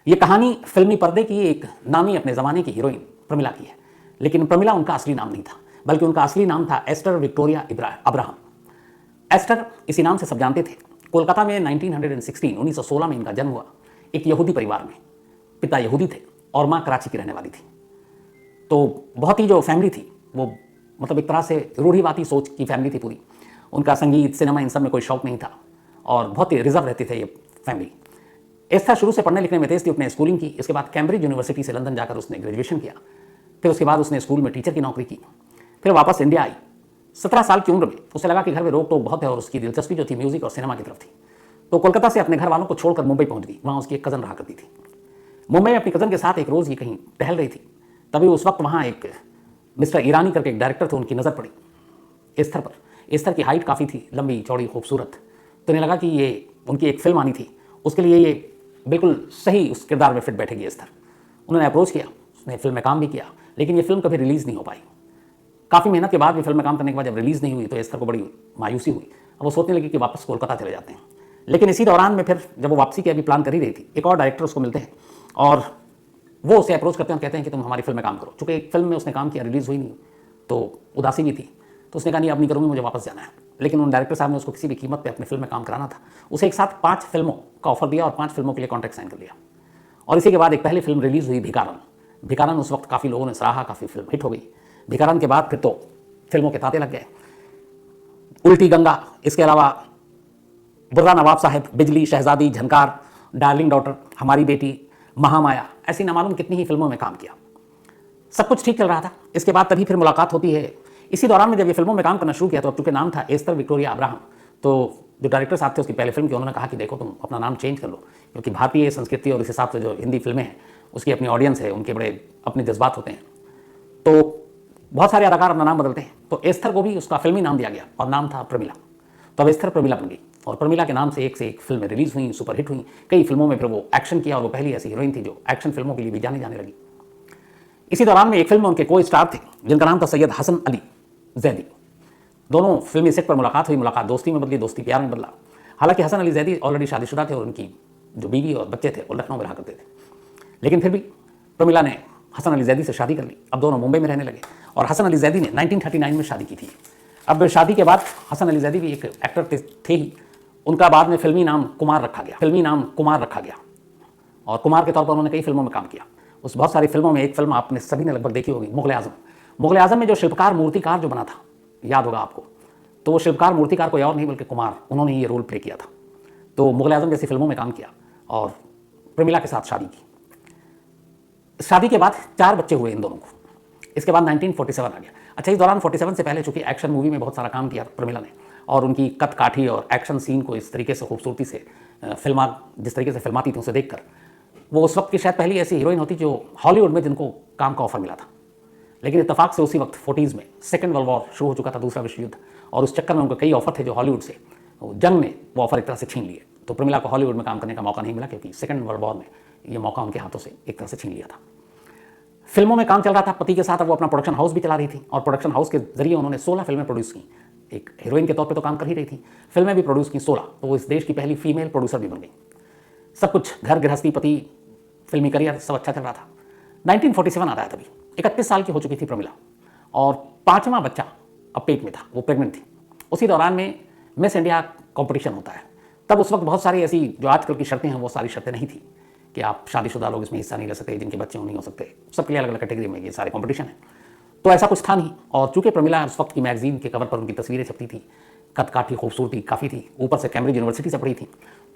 ये कहानी फिल्मी पर्दे की एक नामी अपने ज़माने की हीरोइन प्रमिला की है, लेकिन प्रमिला उनका असली नाम नहीं था, बल्कि उनका असली नाम था एस्टर विक्टोरिया अब्राहम। एस्टर इसी नाम से सब जानते थे। कोलकाता में 1916 में इनका जन्म हुआ, एक यहूदी परिवार में। पिता यहूदी थे और माँ कराची की रहने वाली थी। तो बहुत ही जो फैमिली थी वो मतलब एक तरह से रूढ़िवादी सोच की फैमिली थी पूरी। उनका संगीत, सिनेमा, इन सब में कोई शौक नहीं था और बहुत ही रिजर्व रहते थे ये फैमिली। एस्था शुरू से पढ़ने लिखने में तेज थी, उसने स्कूलिंग की। इसके बाद कैम्ब्रिज यूनिवर्सिटी से लंदन जाकर उसने ग्रेजुएशन किया। फिर उसके बाद उसने स्कूल में टीचर की नौकरी की। फिर वापस इंडिया आई। 17 साल की उम्र में उसे लगा कि घर में रोक टोक बहुत है और उसकी दिलचस्पी जो थी म्यूजिक और सिनेमा की तरफ थी। तो कोलकाता से अपने घर वालों को छोड़कर मुंबई पहुंच गई। वहाँ उसकी एक कज़न रहा करती थी। मुंबई में अपनी कज़न के साथ एक रोज़ ये कहीं टहल रही थी, तभी उस वक्त वहाँ एक मिस्टर ईरानी करके एक डायरेक्टर थे, उनकी नज़र पड़ी एस्थर पर। एस्थर की हाइट काफ़ी थी, लंबी चौड़ी खूबसूरत। तो उन्हें लगा कि ये उनकी एक फिल्म आनी थी, उसके लिए ये बिल्कुल सही उस किरदार में फिट बैठेगी एस्थर। उन्होंने अप्रोच किया, उसने फिल्म में काम भी किया, लेकिन ये फिल्म कभी रिलीज़ नहीं हो पाई। काफ़ी मेहनत के बाद भी फिल्म में काम करने के बाद जब रिलीज़ नहीं हुई तो एस्थर को बड़ी मायूसी हुई। अब वो सोचने लगी कि वापस कोलकाता चले जाते हैं। लेकिन इसी दौरान में फिर जब वो वापसी की अभी प्लान कर ही रही थी, एक और डायरेक्टर उसको मिलते हैं और वो उसे अप्रोच करते हैं और कहते हैं कि तुम हमारी फिल्म में काम करो। चूँकि एक फिल्म में उसने काम किया, रिलीज़ हुई नहीं, तो उदासी भी थी। तो उसने कहा नहीं, अब नहीं करूँगी, मुझे वापस जाना है। लेकिन उन डायरेक्टर साहब ने उसको किसी भी कीमत पे अपनी फिल्म में काम कराना था। उसे एक साथ 5 फिल्मों का ऑफर दिया और 5 फिल्मों के लिए कॉन्ट्रैक्ट साइन कर लिया। और इसी के बाद एक पहली फिल्म रिलीज़ हुई, भिकारन। उस वक्त काफ़ी लोगों ने सराहा, काफ़ी फिल्म हिट हो गई। भिकारन के बाद फिर तो फिल्मों के तांते लग गए। उल्टी गंगा, इसके अलावा बुर्रा नवाब साहब, बिजली, शहजादी, झनकार, डार्लिंग डॉटर, हमारी बेटी, महामाया, ऐसी ना मालूम कितनी ही फिल्मों में काम किया। सब कुछ ठीक चल रहा था। इसके बाद तभी फिर मुलाकात होती है। इसी दौरान में जब ये फिल्मों में काम करना शुरू किया तो अब चूंकि नाम था एस्तर विक्टोरिया अब्राहम, तो जो डायरेक्टर साहब थे उसकी पहले फिल्म की, उन्होंने कहा कि देखो तुम अपना नाम चेंज कर लो, क्योंकि भारतीय संस्कृति और इस हिसाब से जो हिंदी फिल्में हैं उसकी अपनी ऑडियंस है, उनके बड़े अपने जज्बात होते हैं। तो बहुत सारे अदाकार अपना नाम बदलते हैं। तो एस्तर को भी उसका फिल्मी नाम दिया गया और नाम था प्रमिला। तो अब एस्तर प्रमिला बन गई और प्रमिला के नाम से एक फिल्में रिलीज़ हुई, सुपरहिट हुई। कई फिल्मों में फिर वो एक्शन किया और वो पहली ऐसी हीरोइन थी जो एक्शन फिल्मों के लिए भी जाने लगी। इसी दौरान में एक फिल्म में उनके को स्टार थे जिनका नाम था सैयद हसन अली जैदी। दोनों फिल्मी सेट पर मुलाकात हुई, मुलाकात दोस्ती में बदली, दोस्ती प्यार में बदला। हालांकि हसन अली जैदी ऑलरेडी शादीशुदा थे और उनकी जो बीवी और बच्चे थे वो लखनऊ में रहा करते थे। लेकिन फिर भी प्रमिला ने हसन अली जैदी से शादी कर ली। अब दोनों मुंबई में रहने लगे और हसन अली जैदी ने 1939 में शादी की थी। अब शादी के बाद हसन अली जैदी भी एक एक्टर थे ही। उनका बाद में फिल्मी नाम कुमार रखा गया और कुमार के तौर पर उन्होंने कई फिल्मों में काम किया। उस बहुत सारी फिल्मों में एक फिल्म आपने सभी ने लगभग देखी होगी, मुगल आजम में जो शिल्पकार मूर्तिकार जो बना था, याद होगा आपको, तो वो शिल्पकार मूर्तिकार कोई और नहीं बल्कि कुमार, उन्होंने ये रोल प्ले किया था। तो मुगल आजम जैसी फिल्मों में काम किया और प्रमिला के साथ शादी की। शादी के बाद 4 बच्चे हुए इन दोनों को। इसके बाद 1947 आ गया। अच्छा, इस दौरान 47 से पहले चूंकि एक्शन मूवी में बहुत सारा काम किया प्रमिला ने और उनकी कद काठी और एक्शन सीन को इस तरीके से खूबसूरती से जिस तरीके से फिल्माती थी उसे देखकर वो उस वक्त की शायद पहली ऐसी हीरोइन होती जो हॉलीवुड में जिनको काम का ऑफर मिला था। लेकिन इत्तेफाक से उसी वक्त 40s में सेकेंड वर्ल्ड वॉर शुरू हो चुका था, दूसरा विश्व युद्ध, और उस चक्कर में उनको कई ऑफर थे जो हॉलीवुड से, जंग ने वो ऑफर एक तरह से छीन लिए। तो प्रमिला को हॉलीवुड में काम करने का मौका नहीं मिला क्योंकि सेकेंड वर्ल्ड वॉर में ये मौका उनके हाथों से एक तरह से छीन लिया था। फिल्मों में काम चल रहा था पति के साथ, अब वो अपना प्रोडक्शन हाउस भी चला रही थी और प्रोडक्शन हाउस के जरिए उन्होंने 16 फिल्में प्रोड्यूस की। एक हीरोइन के तौर पे तो काम कर ही रही थी, फिल्में भी प्रोड्यूस की 16। तो वो इस देश की पहली फीमेल प्रोड्यूसर भी बन गई। सब कुछ, घर गृहस्थी, पति, फिल्मी करियर सब अच्छा चल रहा था। 1947 आ रहा है, तभी 31 साल की हो चुकी थी प्रमिला और 5वां बच्चा अब पेट में था, वो प्रेग्नेंट थी। उसी दौरान में मिस इंडिया कॉम्पिटिशन होता है। तब उस वक्त बहुत सारी ऐसी जो आजकल की शर्तें हैं वो सारी शर्तें नहीं थी कि आप शादीशुदा लोग इसमें हिस्सा नहीं ले सकते, जिनके बच्चे नहीं हो सकते, सबके लिए अलग अलग कैटेगरी में ये सारे कॉम्पिटिशन है। तो ऐसा कुछ था नहीं। और चूंकि प्रमिला उस वक्त की मैगजीन के कवर पर उनकी तस्वीरें छपती थी, कद काठी, खूबसूरती काफ़ी थी, ऊपर से कैम्ब्रिज यूनिवर्सिटी से पढ़ी थी।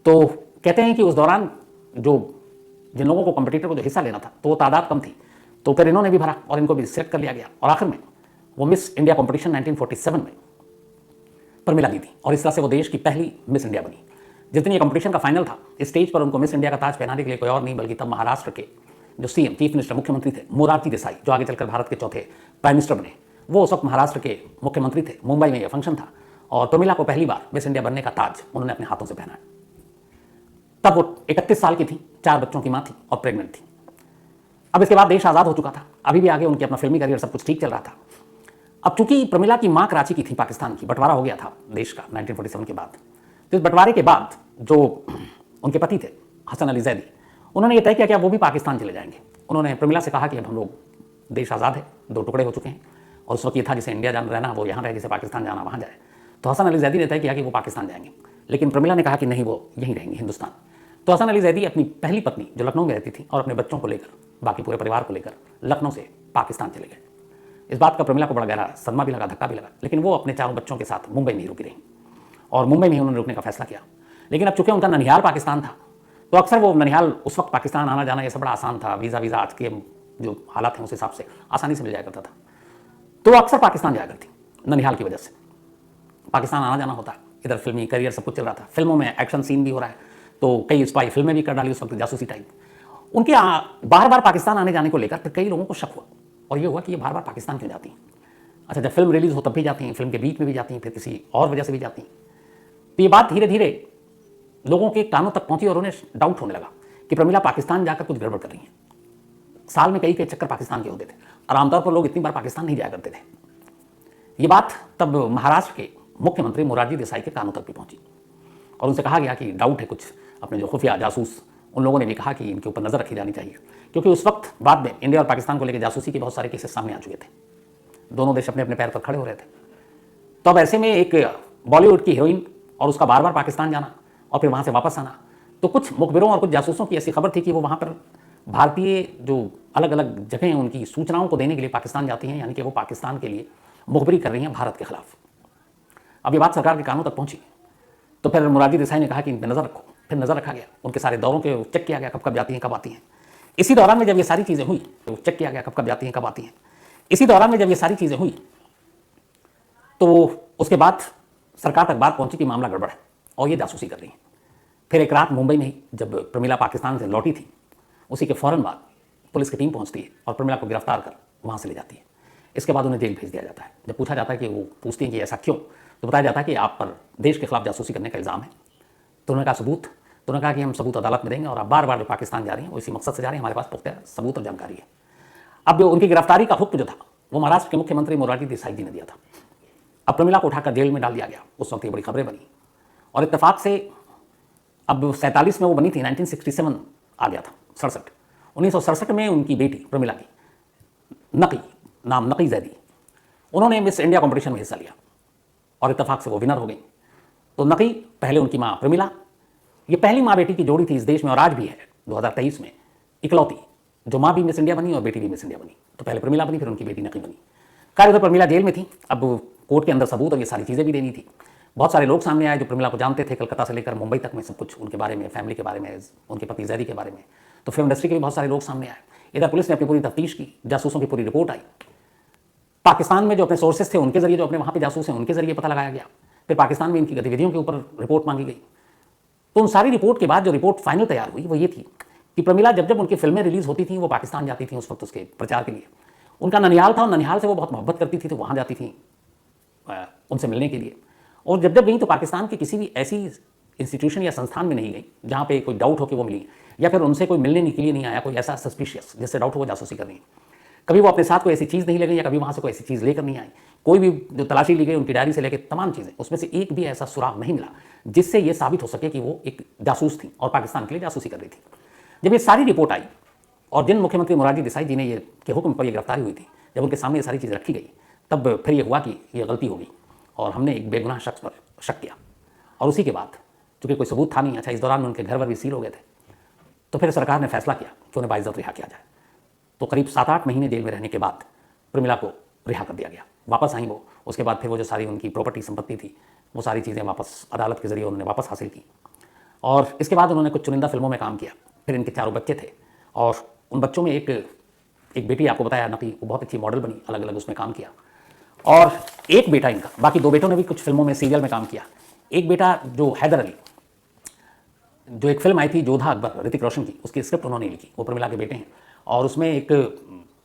तो कहते हैं कि उस दौरान जिन लोगों को कॉम्पिटिटर को जो हिस्सा लेना था तो वो तादाद कम थी, तो फिर इन्होंने भी भरा और इनको भी सिलेक्ट कर लिया गया और आखिर में वो मिस इंडिया कॉम्पिटिशन 1947 में प्रमिला दी थी और इस तरह से वो देश की पहली मिस इंडिया बनी। जिस दिन ये कॉम्पिटिशन का फाइनल था, स्टेज पर उनको मिस इंडिया का ताज पहनाने के लिए कोई और नहीं बल्कि तब महाराष्ट्र के जो सीएम, चीफ मिनिस्टर, मुख्यमंत्री थे, मोरारजी देसाई, जो आगे चलकर भारत के चौथे प्राइम मिनिस्टर बने, वो उस वक्त महाराष्ट्र के मुख्यमंत्री थे। मुंबई में यह फंक्शन था और प्रमिला को पहली बार मिस इंडिया बनने का ताज उन्होंने अपने हाथों से पहना। तब वो 31 साल की थी, 4 बच्चों की माँ थी और प्रेग्नेंट थी। अब इसके बाद देश आज़ाद हो चुका था, अभी भी आगे उनकी अपना फिल्मी करियर सब कुछ ठीक चल रहा था। अब चूंकि प्रमिला की माँ कराची की थी, पाकिस्तान की, बंटवारा हो गया था देश का 1947 के बाद। तो इस बंटवारे के बाद जो उनके पति थे हसन अली जैदी, उन्होंने ये तय किया कि अब वो भी पाकिस्तान चले जाएंगे। उन्होंने प्रमिला से कहा कि अब हम लोग, देश आज़ाद है, 2 टुकड़े हो चुके हैं, और उस वक्त ये था जिसे इंडिया जाना रहना वो यहाँ रहे, जिसे पाकिस्तान जाना वहाँ जाए। तो हसन अली जैदी ने तय किया कि वो पाकिस्तान जाएंगे, लेकिन प्रमिला ने कहा कि नहीं, वो यहीं रहेंगे, हिंदुस्तान। तो हसन अली जैदी अपनी पहली पत्नी जो लखनऊ में रहती थी और अपने बच्चों को लेकर, बाकी पूरे परिवार को लेकर लखनऊ से पाकिस्तान चले गए। इस बात का प्रमिला को बड़ा गहरा सदमा भी लगा, धक्का भी लगा, लेकिन वो अपने 4 बच्चों के साथ मुंबई में ही रुकी रही और मुंबई में ही उन्होंने रुकने का फैसला किया। लेकिन अब चूंकि उनका ननिहाल पाकिस्तान था, तो अक्सर वो ननिहाल, उस वक्त पाकिस्तान आना जाना ये सब बड़ा आसान था, वीज़ा आज के जो हालात हैं उस हिसाब से आसानी से मिल जाया करता था। तो वो अक्सर पाकिस्तान जाया करती ननिहाल की वजह से। पाकिस्तान आना जाना होता, इधर फिल्मी करियर सब कुछ चल रहा था, फिल्मों में एक्शन सीन भी हो रहा है, तो कई स्पाई फिल्में भी कर डाली उस वक्त, जासूसी टाइप। उनके बार बार पाकिस्तान आने जाने को लेकर फिर कई लोगों को शक हुआ, और ये हुआ कि ये बार बार पाकिस्तान क्यों जाती हैं। अच्छा, जब फिल्म रिलीज हो तब भी जाती हैं, फिल्म के बीच में भी जाती हैं, फिर किसी और वजह से भी जाती हैं। तो ये बात धीरे धीरे लोगों के कानों तक पहुंची और उन्हें डाउट होने लगा कि प्रमिला पाकिस्तान जाकर कुछ गड़बड़ कर रही हैं। साल में कई चक्कर पाकिस्तान के होते थे, और आमतौर पर लोग इतनी बार पाकिस्तान नहीं जाया करते थे। ये बात तब महाराष्ट्र के मुख्यमंत्री मोरारजी देसाई के कानों तक भी पहुंची, और उनसे कहा गया कि डाउट है कुछ। अपने जो खुफिया जासूस, उन लोगों ने भी कहा कि इनके ऊपर नज़र रखी जानी चाहिए, क्योंकि उस वक्त बाद में इंडिया और पाकिस्तान को लेकर जासूसी के बहुत सारे केसेस सामने आ चुके थे। दोनों देश अपने अपने पैर पर खड़े हो रहे थे। तो अब ऐसे में एक बॉलीवुड की हीरोइन और उसका बार बार पाकिस्तान जाना और फिर वहाँ से वापस आना, तो कुछ मुखबिरों और कुछ जासूसों की ऐसी खबर थी कि वो वहाँ पर भारतीय जो अलग अलग जगह हैं उनकी सूचनाओं को देने के लिए पाकिस्तान जाती हैं, यानी कि वो पाकिस्तान के लिए मुखबिरी कर रही हैं भारत के खिलाफ। अब ये बात सरकार के कानों तक पहुंची, तो फिर मोरारजी देसाई ने कहा कि इन पर नज़र रखो। फिर नज़र रखा गया, उनके सारे दौरों के चेक किया गया, कब कब जाती हैं, कब आती हैं। इसी दौरान में जब ये सारी चीज़ें हुई तो चेक किया गया कब कब जाती हैं, कब आती हैं। इसी दौरान में जब ये सारी चीज़ें हुई तो उसके बाद सरकार तक बात पहुंची कि मामला गड़बड़ है और ये जासूसी कर रही हैं। फिर एक रात मुंबई में ही जब प्रमिला पाकिस्तान से लौटी थी, उसी के फ़ौरन बाद पुलिस की टीम पहुंचती है और प्रमिला को गिरफ्तार कर वहाँ से ले जाती है। इसके बाद उन्हें जेल भेज दिया जाता है। जब पूछा जाता है कि वो पूछती हैं कि ऐसा क्यों, तो बताया जाता है कि आप पर देश के खिलाफ जासूसी करने का इल्ज़ाम है। तो उन्होंने कहा सबूत, तो उन्होंने कहा कि हम सबूत अदालत में देंगे, और आप बार बार जो पाकिस्तान जा रही हैं वो इसी मकसद से जा रही हैं, हमारे पास पुख्ता सबूत और जानकारी है। अब उनकी गिरफ्तारी का हुक्म जो था वो महाराष्ट्र के मुख्यमंत्री मोरारजी देसाई जी ने दिया था। अब प्रमिला को उठाकर जेल में डाल दिया गया। उस वक्त ये बड़ी खबरें बनी, और इत्तेफाक से अब 47 में वो बनी थी, 1967 आ गया था, 1967 में उनकी बेटी प्रमिला की नकी, नाम नकी जैदी, उन्होंने मिस इंडिया कॉम्पिटिशन में हिस्सा लिया और इत्तेफाक से वो विनर हो गई। तो नकी, पहले उनकी माँ प्रमिला, ये पहली माँ बेटी की जोड़ी थी इस देश में, और आज भी है 2023 में इकलौती, जो माँ भी मिस इंडिया बनी और बेटी भी मिस इंडिया बनी। तो पहले प्रमिला बनी, फिर उनकी बेटी नकी बनी। उधर प्रमिला जेल में थी। अब कोर्ट के अंदर सबूत और ये सारी चीज़ें भी देनी थी। बहुत सारे लोग सामने आए जो प्रमिला को जानते थे, कलकत्ता से लेकर मुंबई तक में सब कुछ उनके बारे में, फैमिली के बारे में, उनके पति जैदी के बारे में। तो फिल्म इंडस्ट्री के भी बहुत सारे लोग सामने आए। इधर पुलिस ने अपनी पूरी तफ्तीश की, जासूसों की पूरी रिपोर्ट आई। पाकिस्तान में जो अपने सोर्सेस थे उनके जरिए, जो अपने वहाँ पे जासूस हैं उनके जरिए पता लगाया गया। फिर पाकिस्तान में इनकी गतिविधियों के ऊपर रिपोर्ट मांगी गई। तो उन सारी रिपोर्ट के बाद जो रिपोर्ट फाइनल तैयार हुई वो ये थी कि प्रमिला जब जब उनकी फिल्में रिलीज होती थी वो पाकिस्तान जाती थी उस वक्त उसके प्रचार के लिए। उनका ननिहाल था और ननिहाल से वो बहुत मोहब्बत करती थी, तो वहाँ जाती थी उनसे मिलने के लिए। और जब जब गई तो पाकिस्तान की किसी भी ऐसी इंस्टीट्यूशन या संस्थान में नहीं गई जहाँ पे कोई डाउट हो कि वो मिली, या फिर उनसे कोई मिलने के लिए नहीं आया, कोई ऐसा सस्पिशियस जिससे डाउट हो वो जासूसी कर रही है। कभी वो अपने साथ कोई ऐसी चीज़ नहीं ले गई, या कभी वहाँ से कोई ऐसी चीज़ लेकर नहीं आई। कोई भी जो तलाशी ली गई उनकी डायरी से लेकर तमाम चीज़ें, उसमें से एक भी ऐसा सुराग नहीं मिला जिससे ये साबित हो सके कि वो एक जासूस थी और पाकिस्तान के लिए जासूसी कर रही थी। जब ये सारी रिपोर्ट आई और जिन मुख्यमंत्री मोरारजी देसाई जी ने ये के हुक्म पर ये गिरफ्तारी हुई थी, जब उनके सामने ये सारी चीज़ रखी गई, तब फिर ये हुआ कि ये गलती हो गई और हमने एक बेगुनाह शख्स पर शक किया। और उसी के बाद चूँकि कोई सबूत था नहीं, अच्छा इस दौरान में उनके घर पर भी सील हो गए थे, तो फिर सरकार ने फैसला किया कि उन्हें बाइज्जत रिहा किया जाए। तो करीब 7-8 महीने जेल में रहने के बाद प्रमिला को रिहा कर दिया गया। वापस आई वो, उसके बाद फिर वो जो सारी उनकी प्रॉपर्टी संपत्ति थी वो सारी चीज़ें वापस अदालत के जरिए उन्होंने वापस हासिल की। और इसके बाद उन्होंने कुछ चुनिंदा फिल्मों में काम किया। फिर इनके 4 बच्चे थे और उन बच्चों में एक बेटी आपको बताया नकी, वो बहुत अच्छी मॉडल बनी, अलग अलग उसमें काम किया। और एक बेटा इनका, बाकी 2 बेटों ने भी कुछ फिल्मों में, सीरियल में काम किया। एक बेटा जो हैदर अली, जो एक फिल्म आई थी जोधा अकबर ऋतिक रोशन की, उसकी स्क्रिप्ट उन्होंने लिखी, वो प्रमिला के बेटे हैं। और उसमें एक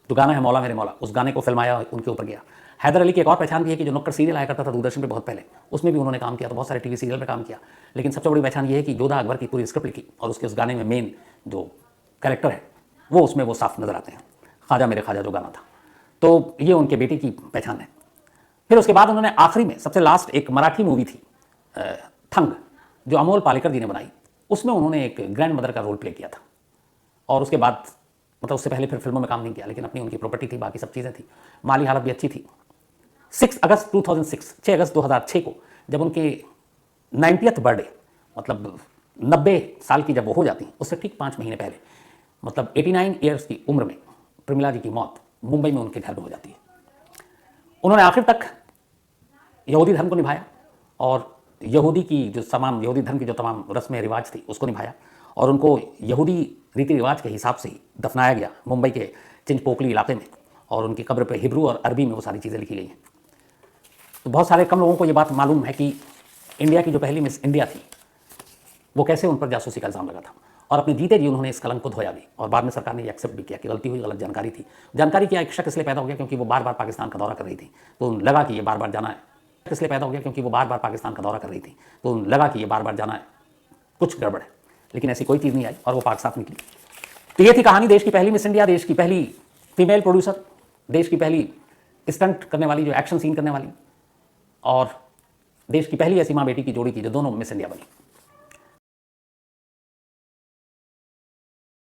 जो गाना है मौला मेरे मौला, उस गाने को फिल्माया, उनके ऊपर गया। हैदर अली की एक और पहचान भी है कि जो नुक्कड़ सीरियल आया करता था दूरदर्शन पे बहुत पहले, उसमें भी उन्होंने काम किया। तो बहुत सारे टीवी सीरियल में काम किया, लेकिन सबसे बड़ी पहचान ये है कि जोधा अकबर की पूरी स्क्रिप्ट लिखी और उसके उस गाने में मेन जो कैरेक्टर है वो उसमें वो साफ नजर आते हैं, ख्वाजा मेरे ख्वाजा जो गाना था। तो ये उनके बेटे की पहचान है। फिर उसके बाद उन्होंने आखिरी में सबसे लास्ट एक मराठी मूवी थी थंग, जो अमोल पालेकर जी ने बनाई, उसमें उन्होंने एक ग्रैंड मदर का रोल प्ले किया था। और उसके बाद मतलब उससे पहले फिर फिल्मों में काम नहीं किया, लेकिन अपनी उनकी प्रॉपर्टी थी, बाकी सब चीज़ें थी, माली हालत भी अच्छी थी। 6 अगस्त 2006 को जब उनके 90th बर्थडे मतलब 90 साल की जब वो हो जाती, उससे ठीक 5 महीने पहले मतलब 89 ईयर्स की उम्र में प्रमिला जी की मौत मुंबई में उनके घर में हो जाती है। उन्होंने आखिर तक यहूदी धर्म को निभाया और यहूदी धर्म की जो तमाम रस्में रिवाज थी उसको निभाया, और उनको यहूदी रीति रिवाज के हिसाब से ही दफनाया गया मुंबई के चिंचपोकली इलाके में, और उनकी कब्र पे हिब्रू और अरबी में वो सारी चीज़ें लिखी गई हैं। तो बहुत सारे कम लोगों को ये बात मालूम है कि इंडिया की जो पहली मिस इंडिया थी वो कैसे उन पर जासूसी का इल्ज़ाम लगा था, और अपने जीते जी उन्होंने इस कलंक को धोया भी, और बाद में सरकार ने ये एक्सेप्ट भी किया कि गलती हुई, गलत जानकारी थी। जानकारी क्या एक शक इसलिए पैदा हो गया क्योंकि वो बार बार पाकिस्तान का दौरा कर रही थी, तो लगा कि ये बार बार जाना है। इसलिए पैदा हो गया क्योंकि वो बार बार पाकिस्तान का दौरा कर रही थी, तो लगा कि ये बार बार जाना है, कुछ गड़बड़ है, लेकिन ऐसी कोई चीज़ नहीं आई और वो पाक साफ निकली। तो ये थी कहानी देश की पहली मिस इंडिया, देश की पहली फीमेल प्रोड्यूसर, देश की पहली स्टंट करने वाली, जो एक्शन सीन करने वाली, और देश की पहली ऐसी माँ बेटी की जोड़ी की जो दोनों मिस इंडिया बनी।